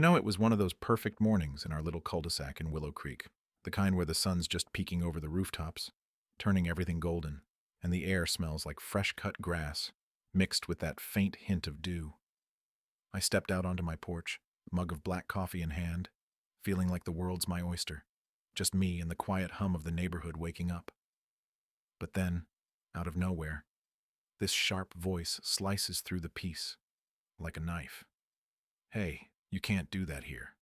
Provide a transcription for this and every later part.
It was one of those perfect mornings in our little cul-de-sac in Willow Creek, the kind where the sun's just peeking over the rooftops, turning everything golden, and the air smells like fresh-cut grass, mixed with that faint hint of dew. I stepped out onto my porch, mug of black coffee in hand, feeling like the world's my oyster, just me and the quiet hum of the neighborhood waking up. But then, out of nowhere, this sharp voice slices through the peace, like a knife. "Hey, you can't do that here."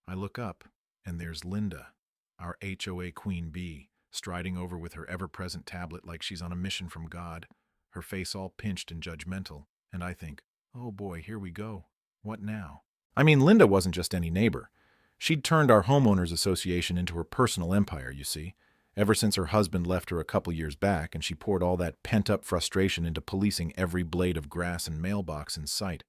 I look up, and there's Linda, our HOA queen bee, striding over with her ever-present tablet like she's on a mission from God, her face all pinched and judgmental, and I think, oh boy, here we go. What now? Linda wasn't just any neighbor. She'd turned our homeowners association into her personal empire, you see, ever since her husband left her a couple years back, and she poured all that pent-up frustration into policing every blade of grass and mailbox in sight.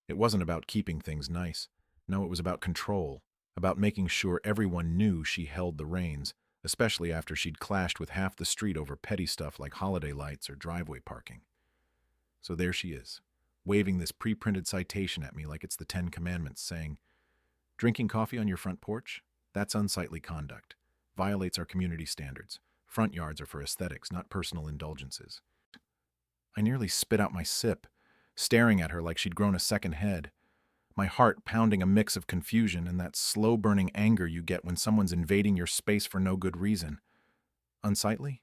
It wasn't about keeping things nice. No, it was about control, about making sure everyone knew she held the reins, especially after she'd clashed with half the street over petty stuff like holiday lights or driveway parking. So there she is, waving this pre-printed citation at me like it's the Ten Commandments, saying, "Drinking coffee on your front porch? That's unsightly conduct. Violates our community standards. Front yards are for aesthetics, not personal indulgences." I nearly spit out my sip, staring at her like she'd grown a second head, my heart pounding a mix of confusion and that slow-burning anger you get when someone's invading your space for no good reason. Unsightly?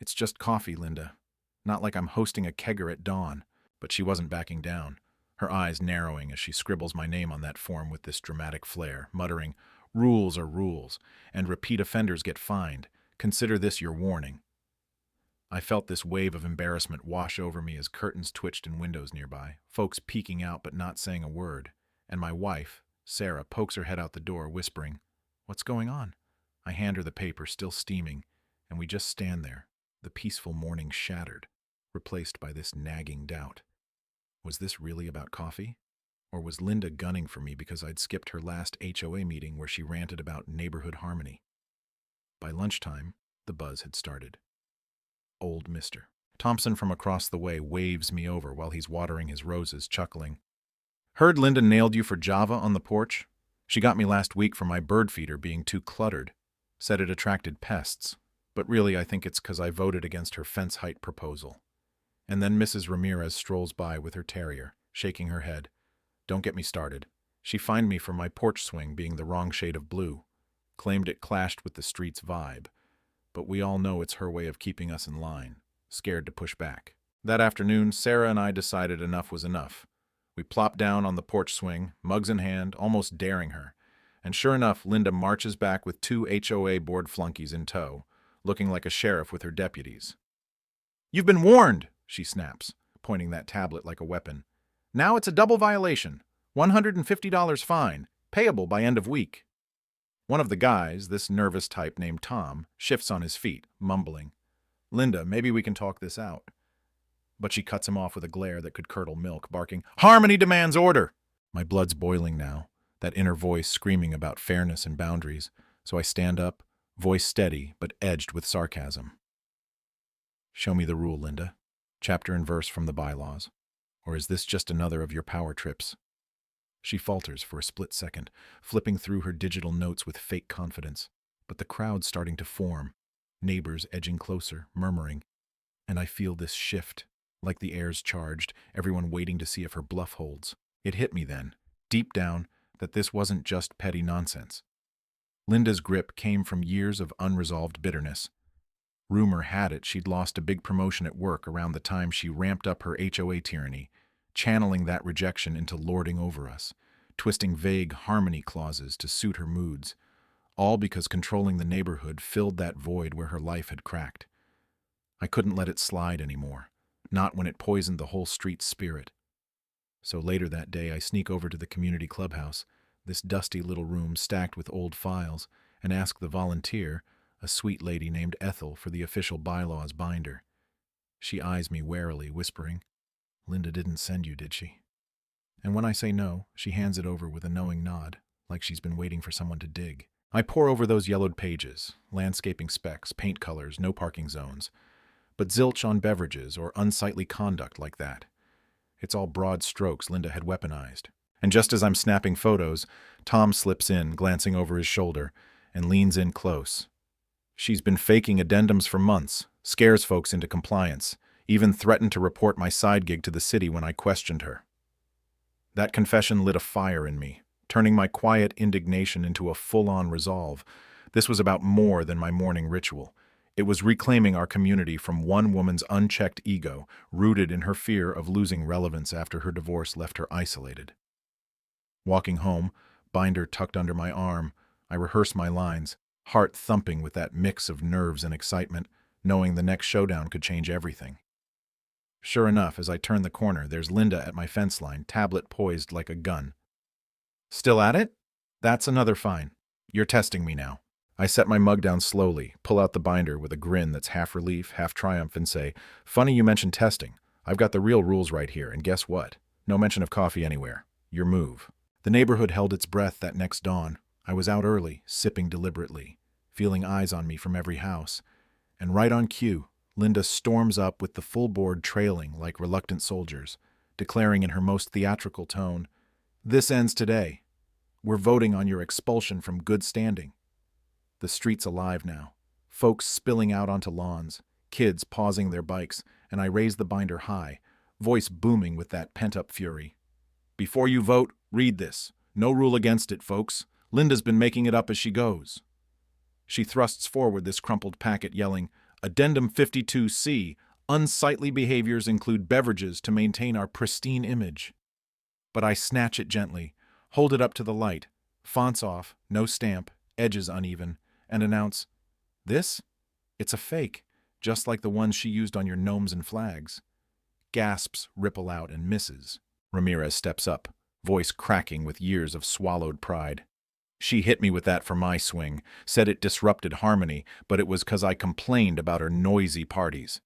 It's just coffee, Linda. Not like I'm hosting a kegger at dawn. But she wasn't backing down, her eyes narrowing as she scribbles my name on that form with this dramatic flair, muttering, "Rules are rules, and repeat offenders get fined. Consider this your warning." I felt this wave of embarrassment wash over me as curtains twitched in windows nearby, folks peeking out but not saying a word, and my wife, Sarah, pokes her head out the door, whispering, "What's going on?" I hand her the paper, still steaming, and we just stand there, the peaceful morning shattered, replaced by this nagging doubt. Was this really about coffee? Or was Linda gunning for me because I'd skipped her last HOA meeting where she ranted about neighborhood harmony? By lunchtime, the buzz had started. Old Mr. Thompson from across the way waves me over while he's watering his roses, chuckling. "Heard Linda nailed you for Java on the porch? She got me last week for my bird feeder being too cluttered. Said it attracted pests, but really I think it's 'cause I voted against her fence height proposal." And then Mrs. Ramirez strolls by with her terrier, shaking her head. Don't get me started. She fined me for my porch swing being the wrong shade of blue. Claimed it clashed with the street's vibe. But we all know it's her way of keeping us in line, scared to push back. That afternoon, Sarah and I decided enough was enough. We plopped down on the porch swing, mugs in hand, almost daring her. And sure enough, Linda marches back with 2 HOA board flunkies in tow, looking like a sheriff with her deputies. "You've been warned," she snaps, pointing that tablet like a weapon. "Now it's a double violation. $150 fine, payable by end of week." One of the guys, this nervous type named Tom, shifts on his feet, mumbling, "Linda, maybe we can talk this out." But she cuts him off with a glare that could curdle milk, barking, "Harmony demands order!" My blood's boiling now, that inner voice screaming about fairness and boundaries, so I stand up, voice steady but edged with sarcasm. "Show me the rule, Linda. Chapter and verse from the bylaws. Or is this just another of your power trips?" She falters for a split second, flipping through her digital notes with fake confidence. But the crowd's starting to form, neighbors edging closer, murmuring. And I feel this shift, like the air's charged, everyone waiting to see if her bluff holds. It hit me then, deep down, that this wasn't just petty nonsense. Linda's grip came from years of unresolved bitterness. Rumor had it she'd lost a big promotion at work around the time she ramped up her HOA tyranny, channeling that rejection into lording over us, twisting vague harmony clauses to suit her moods, all because controlling the neighborhood filled that void where her life had cracked. I couldn't let it slide anymore, not when it poisoned the whole street's spirit. So later that day I sneak over to the community clubhouse, this dusty little room stacked with old files, and ask the volunteer, a sweet lady named Ethel, for the official bylaws binder. She eyes me warily, whispering, "Linda didn't send you, did she?" And when I say no, she hands it over with a knowing nod, like she's been waiting for someone to dig. I pore over those yellowed pages, landscaping specs, paint colors, no parking zones, but zilch on beverages or unsightly conduct like that. It's all broad strokes Linda had weaponized. And just as I'm snapping photos, Tom slips in, glancing over his shoulder, and leans in close. She's been faking addendums for months, scares folks into compliance, even threatened to report my side gig to the city when I questioned her. That confession lit a fire in me, turning my quiet indignation into a full-on resolve. This was about more than my morning ritual. It was reclaiming our community from one woman's unchecked ego, rooted in her fear of losing relevance after her divorce left her isolated. Walking home, binder tucked under my arm, I rehearsed my lines, heart thumping with that mix of nerves and excitement, knowing the next showdown could change everything. Sure enough, as I turn the corner, there's Linda at my fence line, tablet poised like a gun. Still at it? That's another fine. You're testing me now. I set my mug down slowly, pull out the binder with a grin that's half relief, half triumph, and say, "Funny you mentioned testing. I've got the real rules right here, and guess what? No mention of coffee anywhere. Your move." The neighborhood held its breath that next dawn. I was out early, sipping deliberately, feeling eyes on me from every house. And right on cue, Linda storms up with the full board trailing like reluctant soldiers, declaring in her most theatrical tone, "This ends today. We're voting on your expulsion from good standing." The street's alive now, folks spilling out onto lawns, kids pausing their bikes, and I raise the binder high, voice booming with that pent-up fury. "Before you vote, read this. No rule against it, folks. Linda's been making it up as she goes." She thrusts forward this crumpled packet, yelling, "Addendum 52C, unsightly behaviors include beverages to maintain our pristine image." But I snatch it gently, hold it up to the light, fonts off, no stamp, edges uneven, and announce, "This? It's a fake, just like the ones she used on your gnomes and flags." Gasps ripple out and misses. Ramirez steps up, voice cracking with years of swallowed pride. "She hit me with that for my swing, said it disrupted harmony, but it was 'cause I complained about her noisy parties."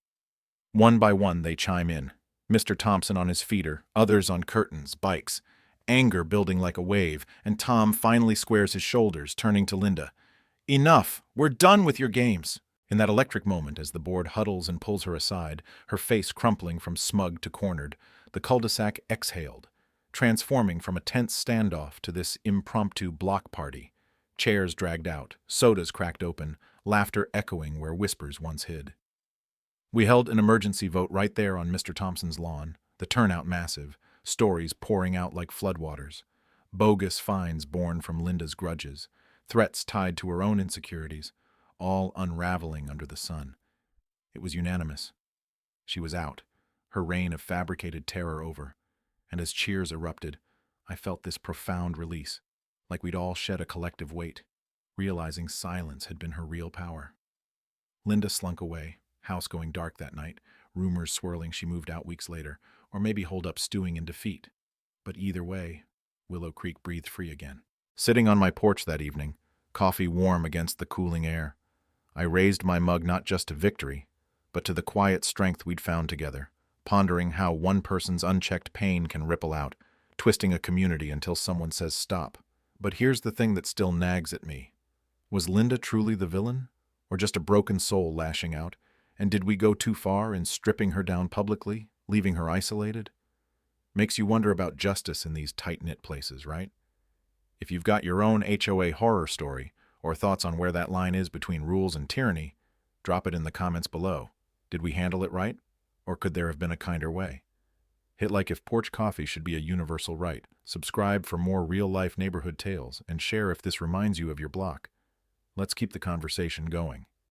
One by one they chime in, Mr. Thompson on his feeder, others on curtains, bikes, anger building like a wave, and Tom finally squares his shoulders, turning to Linda. "Enough! We're done with your games!" In that electric moment, as the board huddles and pulls her aside, her face crumpling from smug to cornered, the cul-de-sac exhaled, transforming from a tense standoff to this impromptu block party. Chairs dragged out, sodas cracked open, laughter echoing where whispers once hid. We held an emergency vote right there on Mr. Thompson's lawn, the turnout massive, stories pouring out like floodwaters, bogus fines born from Linda's grudges, threats tied to her own insecurities, all unraveling under the sun. It was unanimous. She was out, her reign of fabricated terror over, and as cheers erupted, I felt this profound release, like we'd all shed a collective weight, realizing silence had been her real power. Linda slunk away, house going dark that night, rumors swirling she moved out weeks later, or maybe holed up stewing in defeat. But either way, Willow Creek breathed free again. Sitting on my porch that evening, coffee warm against the cooling air, I raised my mug not just to victory, but to the quiet strength we'd found together, pondering how one person's unchecked pain can ripple out, twisting a community until someone says stop. But here's the thing that still nags at me. Was Linda truly the villain, or just a broken soul lashing out? And did we go too far in stripping her down publicly, leaving her isolated? Makes you wonder about justice in these tight-knit places, right? If you've got your own HOA horror story, or thoughts on where that line is between rules and tyranny, drop it in the comments below. Did we handle it right? Or could there have been a kinder way? Hit like if porch coffee should be a universal right. Subscribe for more real-life neighborhood tales, and share if this reminds you of your block. Let's keep the conversation going.